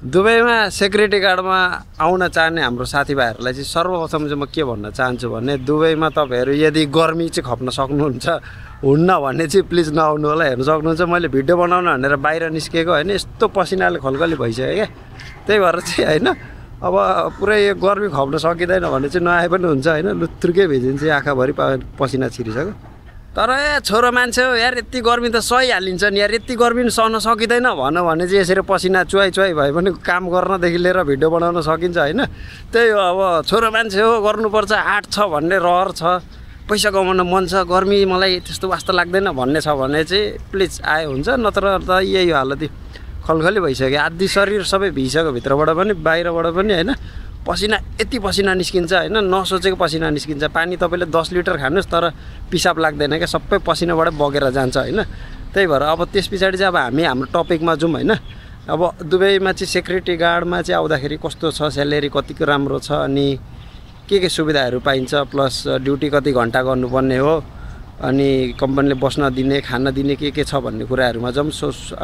दुबईमा security गार्डमा आउन चाहने हाम्रो साथीभाइहरूलाई चाहिँ सर्वप्रथम चाहिँ म के भन्न चाहन्छु भने दुबईमा तपाईँहरू यदि गर्मी चाहिँ खप्न सक्नुहुन्छ हुन्न भने चाहिँ प्लिज नआउनु होला। हेर्नु सक्नुहुन्छ मैले भिडियो बनाउन भनेर बाहिर निस्केको होइन, यस्तो पसिनाले खलखली भइसक्यो क्या। त्यही भएर चाहिँ होइन अब पुरै यो गर्मी खप्न सकिँदैन भने चाहिँ नआए पनि हुन्छ होइन। लुत्रुकै भिजिन्छ आँखाभरि पसिना छिरिसक्यो। तर छोरो मान्छे हो यार, यति गर्मी त सहिहालिन्छ नि यार, यति गर्मी पनि सहन सकिँदैन भन्यो भने चाहिँ यसरी पसिना चुहाइ भए पनि काम गर्नदेखि लिएर भिडियो बनाउन सकिन्छ होइन। त्यही हो, अब छोरो मान्छे हो गर्नुपर्छ, आँट छ भन्ने रहर छ, पैसा कमाउन मन छ, गर्मी मलाई त्यस्तो वास्ता लाग्दैन भन्ने छ भने चाहिँ प्लिज आए हुन्छ। नत्र त यही हालत खलखली भइसक्यो, आधी शरीर सबै भिजिसक्यो, भित्रबाट पनि बाहिरबाट पनि होइन। पसिना यति पसिना निस्किन्छ होइन, नसोचेको पसिना निस्किन्छ। पानी तपाईँले 10 लिटर खानुहोस् तर पिसाब लाग्दैन क्या, सबै पसिनाबाट बगेर जान्छ होइन। त्यही भएर अब त्यस पछाडि चाहिँ अब हामी हाम्रो टपिकमा जाउँ होइन। अब दुबईमा चाहिँ सेक्युरिटी गार्डमा चाहिँ आउँदाखेरि कस्तो छ, स्यालेरी कतिको राम्रो छ, अनि के सुविधाहरू पाइन्छ, प्लस ड्युटी कति घन्टा गर्नुपर्ने हो, अनि कम्पनीले बस्न दिने खाना दिने के छ भन्ने कुराहरूमा जाउँ।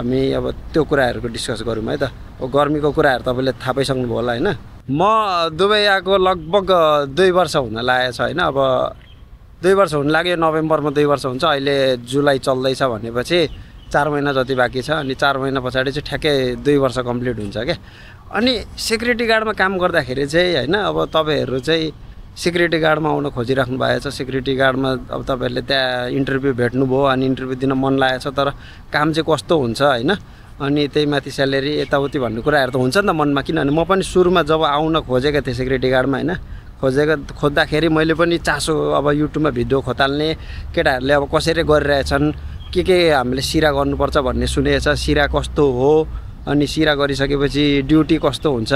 हामी अब त्यो कुराहरूको डिस्कस गरौँ है त। अब गर्मीको कुराहरू तपाईँले थाहा पाइसक्नुभयो होला होइन। म दुबई आएको लगभग 2 वर्ष हुन लागेको छ होइन। अब 2 वर्ष हुन लाग्यो, नोभेम्बरमा 2 वर्ष हुन्छ, अहिले जुलाई चल्दैछ भनेपछि 4 महिना जति बाँकी छ। अनि 4 महिना पछाडि चाहिँ ठ्याक्कै 2 वर्ष कम्प्लिट हुन्छ क्या। अनि सेक्युरिटी गार्डमा काम गर्दाखेरि चाहिँ होइन, अब तपाईँहरू चाहिँ सेक्युरिटी गार्डमा आउन खोजिराख्नु भएको छ। सेक्युरिटी गार्डमा अब तपाईँहरूले त्यहाँ इन्टरभ्यू भेट्नुभयो, अनि इन्टरभ्यू दिन मन लागेको छ, तर काम चाहिँ कस्तो हुन्छ होइन, अनि त्यही माथि स्यालेरी यताउति भन्ने कुराहरू त हुन्छ नि त मनमा। किनभने म पनि सुरुमा जब आउन खोजेको थिएँ सेक्युरिटी गार्डमा होइन, खोज्दाखेरि मैले पनि चासो अब युट्युबमा भिडियो खोताल्ने, केटाहरूले अब कसरी गरिरहेछन्, के हामीले सिरा गर्नुपर्छ भन्ने सुनेको छ, सिरा कस्तो हो, अनि सिरा गरिसकेपछि ड्युटी कस्तो हुन्छ,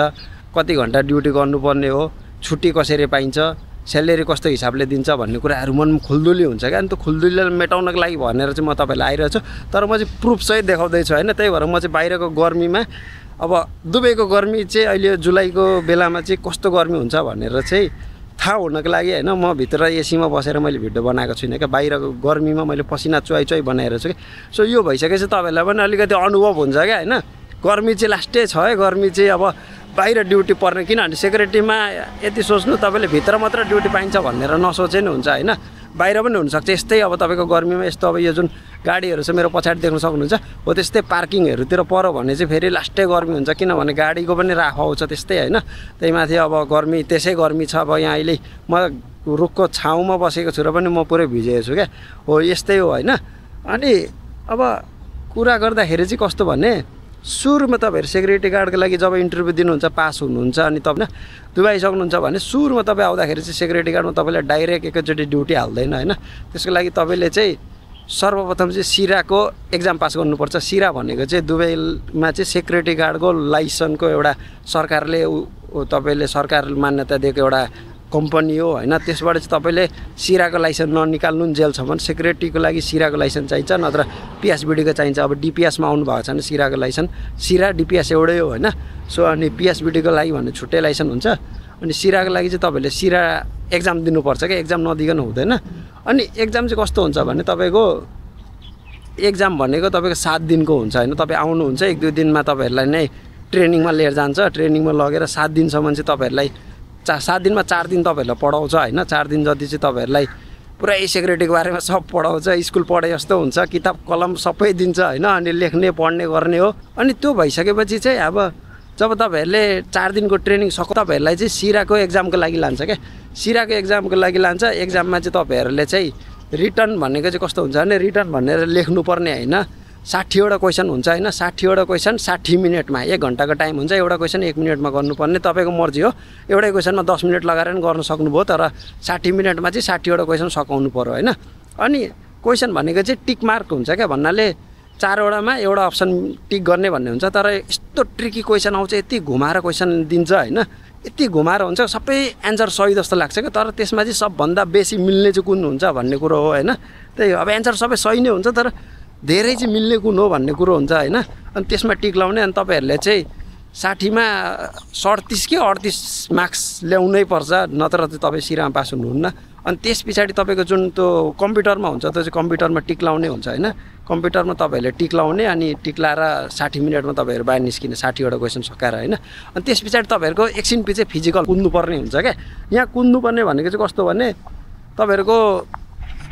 कति घन्टा ड्युटी गर्नुपर्ने हो, छुट्टी कसरी पाइन्छ, स्यालेरी कस्तो हिसाबले दिन्छ भन्ने कुराहरू मनमा खुल्दुली हुन्छ क्या। अनि त्यो खुल्दुलीलाई मेटाउनको लागि भनेर चाहिँ म तपाईँलाई आइरहेको छु, तर म चाहिँ प्रुफसहित देखाउँदैछु होइन। त्यही भएर म चाहिँ बाहिरको गर्मीमा, अब दुबईको गर्मी चाहिँ अहिले जुलाईको बेलामा चाहिँ कस्तो गर्मी हुन्छ भनेर चाहिँ थाहा हुनको लागि होइन म भित्र एसीमा बसेर मैले भिडियो बनाएको छुइनँ क्या। बाहिरको गर्मीमा मैले पसिना चुहाइ बनाएर छु क्या। सो यो भइसकेपछि तपाईँहरूलाई पनि अलिकति अनुभव हुन्छ क्या होइन। गर्मी चाहिँ लास्टै छ है, गर्मी चाहिँ अब बाहिर ड्युटी पर्ने, किनभने सेक्युरिटीमा यति सोच्नु तपाईँले भित्र मात्र ड्युटी पाइन्छ भनेर नसोचे नि हुन्छ होइन, बाहिर पनि हुनसक्छ। यस्तै अब तपाईँको गर्मीमा यस्तो अब यो जुन गाडीहरू छ मेरो पछाडि देख्न सक्नुहुन्छ हो, त्यस्तै पार्किङहरूतिर पऱ्यो भने चाहिँ फेरि लास्टै गर्मी हुन्छ, किनभने गाडीको पनि राख आउँछ त्यस्तै होइन। त्यही माथि अब गर्मी त्यसै गर्मी छ। अब यहाँ अहिले म रुखको छाउमा बसेको छु र पनि म पुरै भिजेको छु क्या। हो यस्तै हो होइन। अनि अब कुरा गर्दाखेरि चाहिँ कस्तो भने, सुरुमा तपाईँहरू सेक्युरिटी गार्डको लागि जब इन्टरभ्यू दिनुहुन्छ, पास हुनुहुन्छ, अनि तपाईँ दुबई सक्नुहुन्छ भने सुरुमा तपाईँ आउँदाखेरि चाहिँ सेक्युरिटी गार्डमा तपाईँले डाइरेक्ट एकैचोटि ड्युटी हाल्दैन होइन। त्यसको लागि तपाईँले चाहिँ सर्वप्रथम चाहिँ सिराको एक्जाम पास गर्नुपर्छ। सिरा भनेको चाहिँ दुबईमा चाहिँ सेक्युरिटी गार्डको लाइसेन्सको एउटा सरकारले तपाईँले सरकार मान्यता दिएको एउटा कम्पनी हो होइन। त्यसबाट चाहिँ तपाईँले सिराको लाइसेन्स ननिकाल्नु नि जेलसम्म। सेक्युरिटीको लागि सिराको लाइसेन्स चाहिन्छ, नत्र पिएसबिडीको चाहिन्छ। अब डिपिएसमा आउनु भएको छैन सिराको लाइसेन्स, सिरा डिपिएस एउटै हो होइन। सो अनि पिएसबिडीको लागि भने छुट्टै लाइसेन्स हुन्छ। अनि सिराको लागि चाहिँ तपाईँले सिरा एक्जाम दिनुपर्छ क्या, एक्जाम नदिकन हुँदैन। अनि एक्जाम चाहिँ कस्तो हुन्छ भने तपाईँको एक्जाम भनेको तपाईँको 7 दिनको हुन्छ होइन। तपाईँ आउनुहुन्छ 1-2 दिनमा तपाईँहरूलाई नै ट्रेनिङमा लिएर जान्छ, ट्रेनिङमा लगेर 7 दिनसम्म चाहिँ तपाईँहरूलाई 7 दिनमा 4 दिन तपाईँहरूलाई पढाउँछ होइन। 4 दिन जति चाहिँ तपाईँहरूलाई पुरै सेक्युरिटीको बारेमा सब पढाउँछ, स्कुल पढे जस्तो हुन्छ, किताब कलम सबै दिन्छ होइन। अनि लेख्ने पढ्ने गर्ने हो। अनि त्यो भइसकेपछि चाहिँ अब जब तपाईँहरूले 4 दिनको ट्रेनिङ सक्यो तपाईँहरूलाई चाहिँ सिराको एक्जामको लागि लान्छ क्या। सिराको एक्जामको लागि लान्छ। एक्जाममा चाहिँ तपाईँहरूले चाहिँ रिटर्न भनेको चाहिँ कस्तो हुन्छ भने, रिटर्न भनेर लेख्नुपर्ने होइन, 60वटा क्वेसन हुन्छ होइन। 60वटा क्वेसन 60 मिनटमा, 1 घन्टाको टाइम हुन्छ। एउटा क्वेसन 1 मिनटमा गर्नुपर्ने, तपाईँको मर्जी हो। एउटै क्वेसनमा 10 मिनट लगाएर पनि गर्न सक्नुभयो, तर 60 मिनटमा चाहिँ 60वटा क्वेसन सकाउनु पर्यो होइन। अनि क्वेसन भनेको चाहिँ टिक मार्क हुन्छ क्या, भन्नाले 4वटामा एउटा अप्सन टिक गर्ने भन्ने हुन्छ। तर यस्तो ट्रिकी क्वेसन आउँछ, यति घुमाएर क्वेसन दिन्छ होइन, यति घुमाएर हुन्छ, सबै एन्सर सही जस्तो लाग्छ क्या। तर त्यसमा चाहिँ सबभन्दा बेसी मिल्ने चाहिँ कुन हुन्छ भन्ने कुरो हो होइन। त्यही अब एन्सर सबै सही नै हुन्छ, तर धेरै चाहिँ मिल्ने कुन हो भन्ने कुरो हुन्छ होइन। अनि त्यसमा टिक लाउने। अनि तपाईँहरूले चाहिँ 60मा 37 कि 38 मार्क्स ल्याउनै पर्छ, नत्र चाहिँ तपाईँ सिरामा पास हुनुहुन्न। अनि त्यस पछाडि तपाईँको जुन त्यो कम्प्युटरमा हुन्छ, त्यो चाहिँ कम्प्युटरमा टिक लाउने हुन्छ होइन। कम्प्युटरमा तपाईँहरूले टिक लाउने अनि टिक लाएर 60 मिनटमा तपाईँहरू बाहिर निस्किने 60वटा क्वेसन सकाएर होइन। अनि त्यस पछाडि तपाईँहरूको एकछिन पछि फिजिकल कुद्नुपर्ने हुन्छ क्या। यहाँ कुद्नुपर्ने भनेको चाहिँ कस्तो भने तपाईँहरूको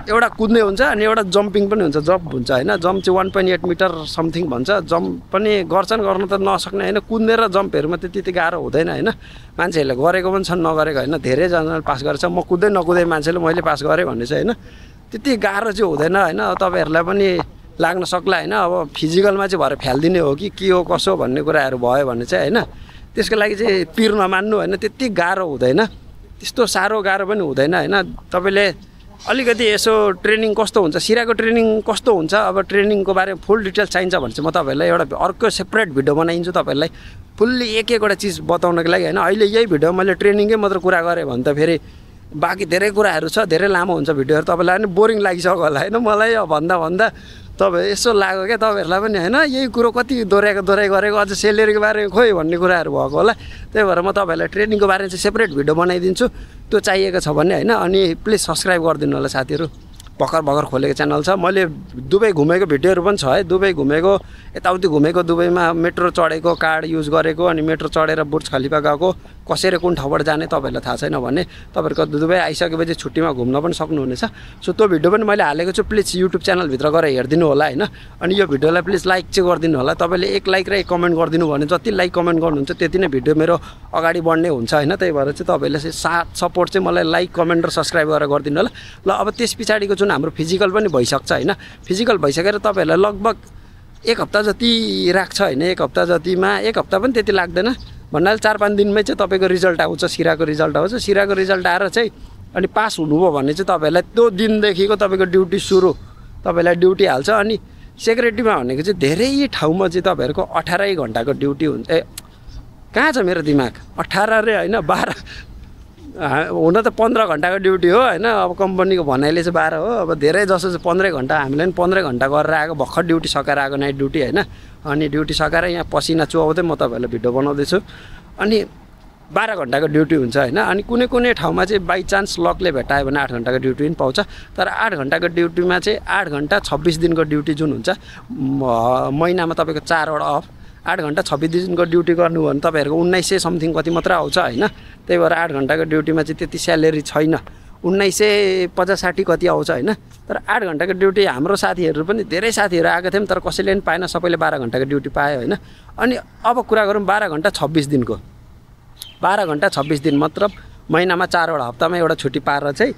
एउटा कुद्ने हुन्छ अनि एउटा जम्पिङ पनि हुन्छ, जम्प हुन्छ होइन। जम्प चाहिँ 1.8 मिटर समथिङ भन्छ। जम्प पनि गर्छन्, गर्न त नसक्ने होइन। कुद्ने र जम्पहरूमा त्यति गाह्रो हुँदैन होइन। मान्छेहरूले गरेको पनि छन्, नगरेको होइन। धेरैजनाले पास गरेछ, म कुद्दै नकुदै मान्छेले मैले पास गरेँ भन्ने चाहिँ होइन। त्यति गाह्रो चाहिँ हुँदैन होइन। तपाईँहरूलाई पनि लाग्न सक्ला होइन। अब फिजिकलमा चाहिँ भएर फ्यालिदिने हो कि के हो कसो भन्ने कुराहरू भयो भने चाहिँ होइन। त्यसको लागि चाहिँ पिर नमान्नु होइन। त्यति गाह्रो हुँदैन, त्यस्तो साह्रो गाह्रो पनि हुँदैन होइन। तपाईँले अलिकति यसो ट्रेनिङ कस्तो हुन्छ, सिराको ट्रेनिङ कस्तो हुन्छ, अब ट्रेनिङको बारेमा फुल डिटेल्स चाहिन्छ भने चाहिँ म तपाईँहरूलाई एउटा अर्को सेपरेट भिडियो बनाइदिन्छु तपाईँहरूलाई फुल्ली एकवटा चिज बताउनको लागि होइन। अहिले यही भिडियो मैले ट्रेनिङकै मात्र कुरा गरेँ भने त फेरि बाँकी धेरै कुराहरू छ, धेरै लामो हुन्छ भिडियोहरू। तपाईँलाई पनि बोरिङ लागिसक्यो होला होइन। मलाई भन्दा तपाईँ यसो लाग्यो क्या तपाईँहरूलाई पनि होइन। यही कुरो कति दोहोऱ्याइ गरेको, अझ सेलेरीको बारेमा खोइ भन्ने कुराहरू भएको होला। त्यही भएर म तपाईँहरूलाई ट्रेनिङको बारेमा चाहिँ सेपरेट भिडियो बनाइदिन्छु, त्यो चाहिएको छ भने होइन। अनि प्लिज सब्सक्राइब गरिदिनु होला साथीहरू। भर्खर खोलेको च्यानल छ। मैले दुबई घुमेको भिडियोहरू पनि छ है। दुबई घुमेको, यताउति घुमेको, दुबईमा मेट्रो चढेको, कार्ड युज गरेको, अनि मेट्रो चढेर बुर्ज खलिफा गएको, कसरी कुन ठाउँबाट जाने तपाईँहरूलाई थाहा छैन भने तपाईँहरूको दुबई आइसकेपछि छुट्टीमा घुम्न पनि सक्नुहुनेछ। सो त्यो भिडियो पनि मैले हालेको छु, प्लिज युट्युब च्यानलभित्र गएर हेरिदिनु होला होइन। अनि यो भिडियोलाई प्लिज लाइक चाहिँ गरिदिनु होला। तपाईँले एक लाइक र एक कमेन्ट गरिदिनु भने जति लाइक कमेन्ट गर्नुहुन्छ त्यति नै भिडियो मेरो अगाडि बढ्ने हुन्छ होइन। त्यही भएर चाहिँ तपाईँले चाहिँ साथ सपोर्ट चाहिँ मलाई लाइक कमेन्ट र सब्सक्राइब गरेर गरिदिनु होला। ल अब त्यस पछाडिको जुन हाम्रो फिजिकल पनि भइसक्छ होइन। फिजिकल भइसकेर तपाईँहरूलाई लगभग 1 हप्ता जति राख्छ होइन। 1 हप्ता जतिमा, 1 हप्ता पनि त्यति लाग्दैन भन्नाले 4-5 दिनमै चाहिँ तपाईँको रिजल्ट आउँछ, सिराको रिजल्ट आउँछ। सिराको रिजल्ट आएर चाहिँ अनि पास हुनुभयो भने चाहिँ तपाईँहरूलाई त्यो दिनदेखिको तपाईँको ड्युटी सुरु, तपाईँलाई ड्युटी हाल्छ। अनि सेक्युरिटीमा भनेको चाहिँ धेरै ठाउँमा चाहिँ तपाईँहरूको 18 घन्टाको ड्युटी हुन्छ। कहाँ छ मेरो दिमाग, 18 रे होइन 12, हुन त 15 घन्टाको ड्युटी हो होइन। अब कम्पनीको भनाइले चाहिँ 12 हो। अब धेरै जसो चाहिँ 15 घन्टा, हामीले पनि 15 घन्टा गरेर आएको, भर्खर ड्युटी सकाएर आएको, नाइट ड्युटी होइन। अनि ड्युटी सकाएर यहाँ पसिना चुहाउँदै म तपाईँहरूलाई भिडियो बनाउँदैछु। अनि 12 घन्टाको ड्युटी हुन्छ होइन। अनि कुनै ठाउँमा चाहिँ बाई चान्स लकले भेटायो भने 8 घन्टाको ड्युटी पनि पाउँछ। तर 8 घन्टाको ड्युटीमा चाहिँ 8 घन्टा 26 दिनको ड्युटी जुन हुन्छ, महिनामा तपाईँको 4 वटा अफ, 8 घन्टा 26 दिनको ड्युटी गर्नु भने तपाईँहरूको 1900 समथिङ कति मात्र आउँछ होइन। त्यही भएर 8 घन्टाको ड्युटीमा चाहिँ त्यति स्यालेरी छैन, 1950-60 कति आउँछ होइन। तर 8 घन्टाको ड्युटी हाम्रो साथीहरू पनि धेरै साथीहरू आएको थियौँ, तर कसैले पनि पाएन, सबैले 12 घन्टाको ड्युटी पायो होइन। अनि अब कुरा गरौँ 12 घन्टा 26 दिनको। 12 घन्टा 26 दिन मतलब महिनामा 4 वटा, हप्तामा एउटा छुट्टी पारेर चाहिँ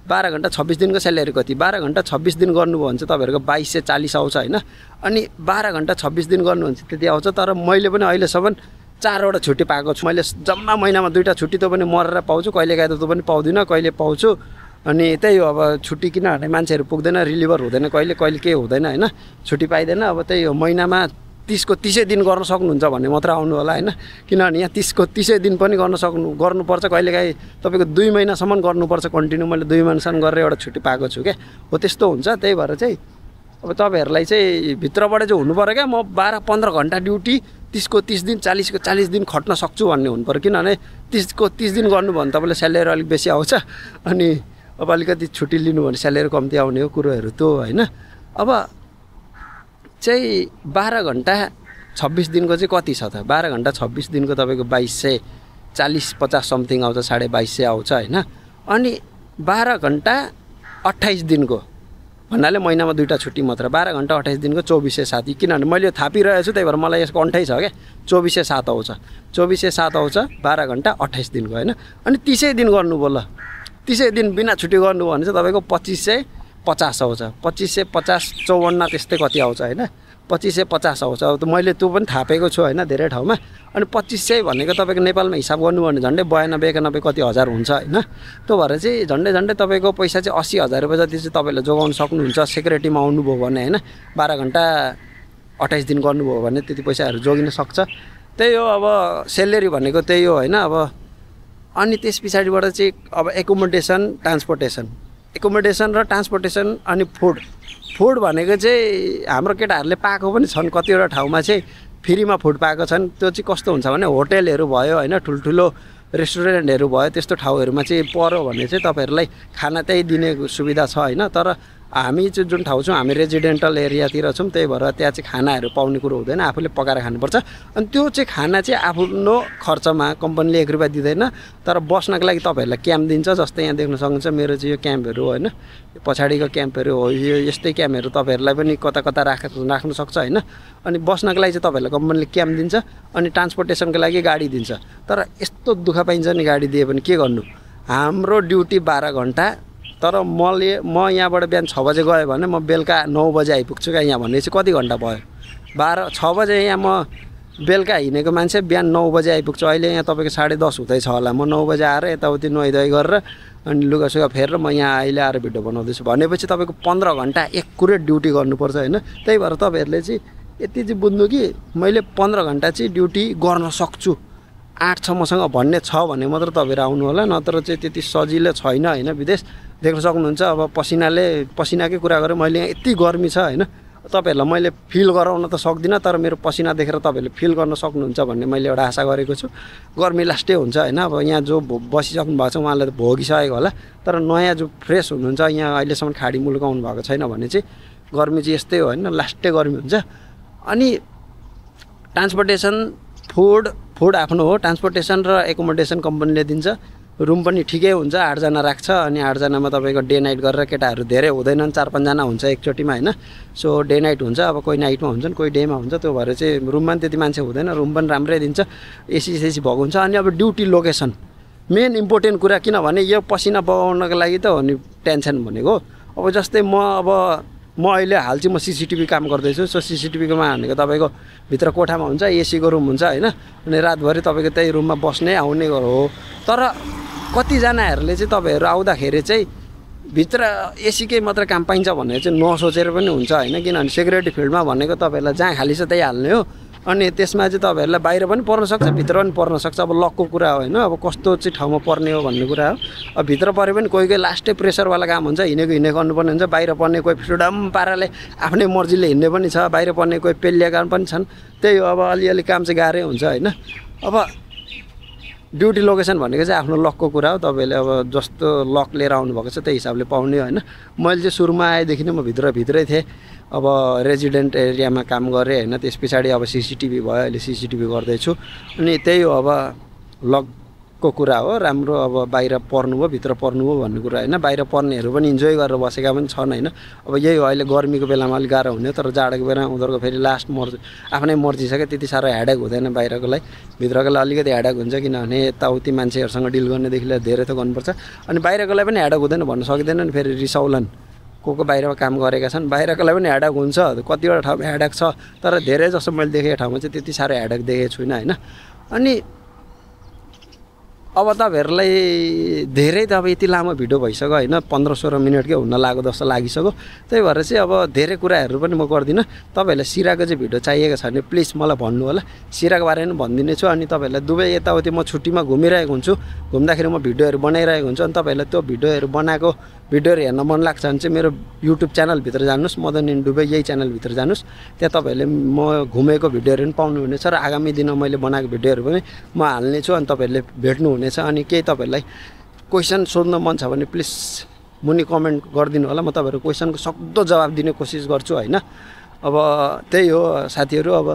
12 घन्टा 26 दिनको स्यालेरी कति, 12 घन्टा 26 दिन गर्नुभयो भने चाहिँ तपाईँहरूको 2240 आउँछ होइन। अनि 12 घन्टा 26 दिन गर्नु भने चाहिँ त्यति आउँछ। तर मैले पनि अहिलेसम्म 4 वटा छुट्टी पाएको छु। मैले जम्मा महिनामा 2टा छुट्टी त पनि मरेर पाउँछु, कहिलेकाहीँ त पनि पाउँदिनँ, कहिले पाउँछु। अनि त्यही हो, अब छुट्टी किनभने मान्छेहरू पुग्दैन, रिलिभर हुँदैन, कहिले केही हुँदैन होइन, छुट्टी पाइँदैन। अब त्यही हो, महिनामा 30को 30 दिन गर्न सक्नुहुन्छ भने मात्र आउनु होला होइन। किनभने यहाँ 30को 30 दिन पनि गर्नुपर्छ, कहिलेकाहीँ तपाईँको 2 महिनासम्म गर्नुपर्छ कन्टिन्यू। मैले 2 महिनासम्म गरेर एउटा छुट्टी पाएको छु क्या, हो त्यस्तो हुन्छ। त्यही भएर चाहिँ अब तपाईँहरूलाई चाहिँ भित्रबाट चाहिँ हुनु पऱ्यो क्या, म 12-15 घन्टा ड्युटी 30को 30 दिन, 40को 40 दिन खट्न सक्छु भन्ने हुनु पऱ्यो। किनभने 30को 30 दिन गर्नु भने तपाईँले स्यालेरी अलिक बेसी आउँछ। अनि अब अलिकति छुट्टी लिनु भने स्यालेरी कम्ती आउने हो कुरोहरू त्यो होइन। अब चाहिँ 12 घन्टा 26 दिनको चाहिँ कति छ त, 12 घन्टा 26 दिनको तपाईँको 2240-50 समथिङ आउँछ, 2250 आउँछ होइन। अनि 12 घन्टा 28 दिनको भन्नाले महिनामा 2टा छुट्टी मात्र, 12 घन्टा 28 दिनको 2407। किनभने मैले यो थापिरहेको छु, त्यही भएर मलाई यसको अन्ठै छ क्या, 2407 आउँछ। 2407 आउँछ 12 घन्टा 28 दिनको होइन। अनि 30 दिन गर्नुभयो ल, 30 दिन बिना छुट्टी गर्नुभयो भने चाहिँ तपाईँको 2550 आउँछ। 2550 54 त्यस्तै कति आउँछ होइन, 2550 आउँछ। अब त मैले त्यो पनि थापेको छु होइन धेरै ठाउँमा। अनि 2500 भनेको तपाईँको नेपालमा हिसाब गर्नु भने झन्डै 92-91 कति हजार हुन्छ होइन। त्यो भएर चाहिँ झन्डै तपाईँको पैसा चाहिँ 80,000 रुपियाँ जति चाहिँ तपाईँले जोगाउन सक्नुहुन्छ सेक्युरिटीमा आउनुभयो भने होइन। 12 घन्टा 28 दिन गर्नुभयो भने त्यति पैसाहरू जोगिन सक्छ। त्यही हो, अब सेलेरी भनेको त्यही हो होइन। अब अनि त्यस पछाडिबाट चाहिँ अब एकोमोडेसन र ट्रान्सपोर्टेसन अनि फुड भनेको चाहिँ हाम्रो केटाहरूले पाएको पनि छन्, कतिवटा ठाउँमा चाहिँ फ्रीमा फुड पाएको छन्। त्यो चाहिँ कस्तो हुन्छ भने होटेलहरू भयो होइन, ठुल्ठुलो रेस्टुरेन्टहरू भयो, त्यस्तो ठाउँहरूमा चाहिँ पऱ्यो भने चाहिँ तपाईँहरूलाई खाना त्यही दिने सुविधा छ होइन। तर हामी चाहिँ जुन ठाउँ छौँ हामी रेजिडेन्टल एरियातिर छौँ, त्यही भएर त्यहाँ चाहिँ खानाहरू पाउने कुरो हुँदैन, आफूले पकाएर खानुपर्छ। अनि त्यो चाहिँ खाना चाहिँ आफ्नो खर्चमा कम्पनीले 1 रुपैयाँ दिँदैन, तर बस्नको लागि तपाईँहरूलाई क्याम्प दिन्छ। जस्तै यहाँ देख्न सक्नुहुन्छ मेरो चाहिँ यो क्याम्पहरू हो होइन, पछाडिको क्याम्पहरू हो, यो यस्तै क्याम्पहरू तपाईँहरूलाई पनि कता कता राख्न सक्छ होइन। अनि बस्नको लागि चाहिँ तपाईँहरूलाई कम्पनीले क्याम्प दिन्छ, अनि ट्रान्सपोर्टेसनको लागि गाडी दिन्छ। तर यस्तो दुःख पाइन्छ नि गाडी दिए पनि के गर्नु, हाम्रो ड्युटी 12 घन्टा, तर म यहाँबाट बिहान 6 बजे गएँ भने म बेलुका 9 बजे आइपुग्छु क्या यहाँ, भने चाहिँ कति घन्टा भयो? 6 बजे यहाँ म बेलुका हिँडेको मान्छे बिहान 9 बजे आइपुग्छु। अहिले यहाँ तपाईँको 10:30 हुँदैछ होला, म 9 बजे आएर यताउति नुहाइधुवाइ गरेर अनि लुगासुगा फेरेर म यहाँ अहिले आएर भिडियो बनाउँदैछु भनेपछि तपाईँको 15 घन्टा एकुरेट ड्युटी गर्नुपर्छ होइन। त्यही भएर तपाईँहरूले चाहिँ यति चाहिँ बुझ्नु कि मैले 15 घन्टा चाहिँ ड्युटी गर्न सक्छु, 8 छ मसँग भन्ने छ भने मात्र तपाईँहरू आउनु होला, नत्र चाहिँ त्यति सजिलो छैन होइन। विदेश देख्न सक्नुहुन्छ, अब पसिनाकै कुरा गरेँ मैले, यहाँ यति गर्मी छ होइन, तपाईँहरूलाई मैले फिल गराउन त सक्दिनँ, तर मेरो पसिना देखेर तपाईँहरूले फिल गर्न सक्नुहुन्छ भन्ने मैले एउटा आशा गरेको छु। गर्मी लास्टै हुन्छ होइन, अब यहाँ जो बसिसक्नु भएको छ उहाँलाई त भोगिसकेको होला, तर नयाँ जो फ्रेस हुनुहुन्छ यहाँ अहिलेसम्म खाडी मुलुक आउनु भएको छैन भने चाहिँ गर्मी चाहिँ यस्तै हो होइन, लास्टै गर्मी हुन्छ। अनि ट्रान्सपोर्टेसन फुड आफ्नो हो, ट्रान्सपोर्टेसन र एकोमोडेसन कम्पनीले दिन्छ। रुम पनि ठिकै हुन्छ, 8 जना राख्छ, अनि 8 जनामा तपाईँको डे नाइट गरेर केटाहरू धेरै हुँदैनन्, 4-5 जना हुन्छ एकचोटिमा होइन। सो डे नाइट हुन्छ, अब कोही नाइटमा हुन्छन् कोही डेमा हुन्छ, त्यो भएर चाहिँ रुममा पनि त्यति मान्छे हुँदैन, रुम पनि राम्रै दिन्छ, एसी भएको हुन्छ। अनि अब ड्युटी लोकेसन मेन इम्पोर्टेन्ट कुरा, किनभने यो पसिना बगाउनको लागि त हो नि टेन्सन भनेको। अब जस्तै म अहिले हाल चाहिँ म CCTV काम गर्दैछु। सो CCTVकोमा भनेको तपाईँको भित्र कोठामा हुन्छ, एसीको रुम हुन्छ होइन, अनि रातभरि तपाईँको त्यही रुममा बस्ने आउने हो। तर कतिजनाहरूले चाहिँ तपाईँहरू आउँदाखेरि चाहिँ भित्र एसीकै मात्र काम पाइन्छ भनेर चाहिँ नसोचेर पनि हुन्छ होइन, किनभने सेक्युरिटी फिल्डमा भनेको तपाईँहरूलाई जहाँ खाली छ त्यही हाल्ने हो। अनि त्यसमा चाहिँ तपाईँहरूलाई बाहिर पनि पर्न सक्छ, भित्र पनि पर्न सक्छ, अब लकको कुरा हो होइन, अब कस्तो चाहिँ ठाउँमा पर्ने हो भन्ने कुरा हो। अब भित्र परे पनि कोही लास्टै प्रेसरवाला काम हुन्छ, हिँडेको गर्नुपर्ने हुन्छ, बाहिर पर्ने कोही फ्रिडम पाराले आफ्नै मर्जीले हिँड्ने पनि छ, बाहिर पर्ने कोही पेलिया काम पनि छन्। त्यही हो, अब अलिअलि काम चाहिँ गाह्रै हुन्छ होइन। अब ड्युटी लोकेसन भनेको चाहिँ आफ्नो लकको कुरा हो, तपाईँले अब जस्तो लक लिएर आउनुभएको छ त्यही हिसाबले पाउने होइन। मैले चाहिँ सुरुमा आएदेखि नै म भित्रै थिएँ, अब रेजिडेन्ट एरियामा काम गरेँ होइन, त्यस पछाडि अब CCTV भयो, अहिले CCTV गर्दैछु। अनि त्यही हो, अब लकको कुरा हो, राम्रो अब बाहिर पर्नु भयो भित्र पर्नु भयो भन्ने कुरा होइन। बाहिर पर्नेहरू पनि इन्जोय गरेर बसेका पनि छन् होइन। अब यही हो, अहिले गर्मीको बेलामा अलिक गाह्रो हुने, तर जाडोको बेलामा उनीहरूको फेरि लास्ट आफ्नै मर्जी छ क्या, त्यति साह्रो ह्याडेक हुँदैन बाहिरकोलाई, भित्रकोलाई अलिकति ह्याडेक हुन्छ, किनभने यताउति मान्छेहरूसँग डिल गर्नेदेखि लिएर धेरै त गर्नुपर्छ। अनि बाहिरकोलाई पनि ह्याडेक हुँदैन भन्न सक्दैन नि, फेरि रिसाउलन को बाहिरमा काम गरेका छन्, बाहिरकोलाई पनि ह्याडेक हुन्छ, कतिवटा ठाउँमा ह्याडेक छ, तर धेरै जसो मैले देखेको ठाउँमा चाहिँ त्यति साह्रो ह्याडेक देखेको छुइनँ होइन। अनि अब तपाईँहरूलाई धेरै त अब यति लामो भिडियो भइसक्यो होइन, 15-16 मिनटकै हुन लाग्यो जस्तो लागिसक्यो। त्यही भएर चाहिँ अब धेरै कुराहरू पनि म गर्दिनँ। तपाईँहरूलाई सिराको चाहिँ भिडियो चाहिएको छ भने प्लिज मलाई भन्नु होला, सिराको बारेमा भनिदिनेछु। अनि तपाईँहरूलाई दुबई यताउति म छुट्टीमा घुमिरहेको हुन्छु, घुम्दाखेरि म भिडियोहरू बनाइरहेको हुन्छु। अनि तपाईँहरूलाई त्यो भिडियोहरू बनाएको भिडियोहरू हेर्न मन लाग्छ भने चाहिँ मेरो युट्युब च्यानलभित्र जानुहोस्, मदन इन दुबई, यही च्यानलभित्र जानुहोस्, त्यहाँ तपाईँहरूले म घुमेको भिडियोहरू पनि पाउनुहुनेछ र आगामी दिनमा मैले बनाएको भिडियोहरू पनि म हाल्नेछु, अनि तपाईँहरूले भेट्नुहुनेछ। अनि केही तपाईँहरूलाई क्वेसन सोध्न मन छ भने प्लिज मुनि कमेन्ट गरिदिनु होला, म तपाईँहरूको क्वेसनको सक्दो जवाब दिने कोसिस गर्छु होइन। अब त्यही हो साथीहरू, अब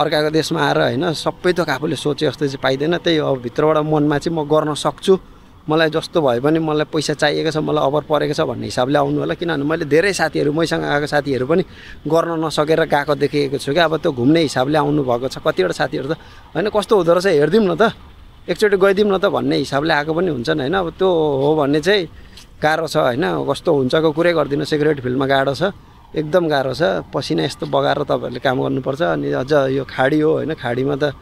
अर्काको देशमा आएर होइन सबै थोक आफूले सोचे जस्तो चाहिँ पाइँदैन। त्यही हो, अब भित्रबाट मनमा चाहिँ म गर्न सक्छु, मलाई जस्तो भए पनि मलाई पैसा चाहिएको छ, मलाई अभर परेको छ भन्ने हिसाबले आउनु होला। किनभने मैले धेरै साथीहरू, मैसँग आएको साथीहरू पनि गर्न नसकेर गएको देखेको छु क्या। अब त्यो घुम्ने हिसाबले आउनुभएको छ कतिवटा साथीहरू त होइन, कस्तो हुँदो रहेछ हेरिदिउँ न त, एकचोटि गइदिउँ न त भन्ने हिसाबले आएको पनि हुन्छन् होइन। अब त्यो हो भन्ने चाहिँ गाह्रो छ होइन, कस्तो हुन्छको कुरै गर्दिनँ। सेक्युरिटी फिल्डमा गाह्रो छ, एकदम गाह्रो छ, पसिना यस्तो बगाएर तपाईँहरूले काम गर्नुपर्छ। अनि अझ यो खाडी हो होइन, खाडीमा त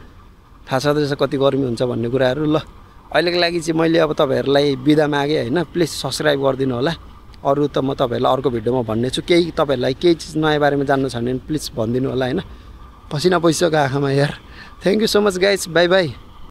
थाहा छँदैछ कति गर्मी हुन्छ भन्ने कुराहरू। ल अहिलेको लागि चाहिँ मैले अब तपाईँहरूलाई बिदा मागेँ होइन, प्लिज सब्सक्राइब गरिदिनु होला। अरू त म तपाईँहरूलाई अर्को भिडियोमा भन्ने छु। केही तपाईँहरूलाई केही चिज नयाँ बारेमा जान्नु छ भने प्लिज भनिदिनु होला होइन। पसिना पैसाको आँखामा यार। Thank you so much guys, by by.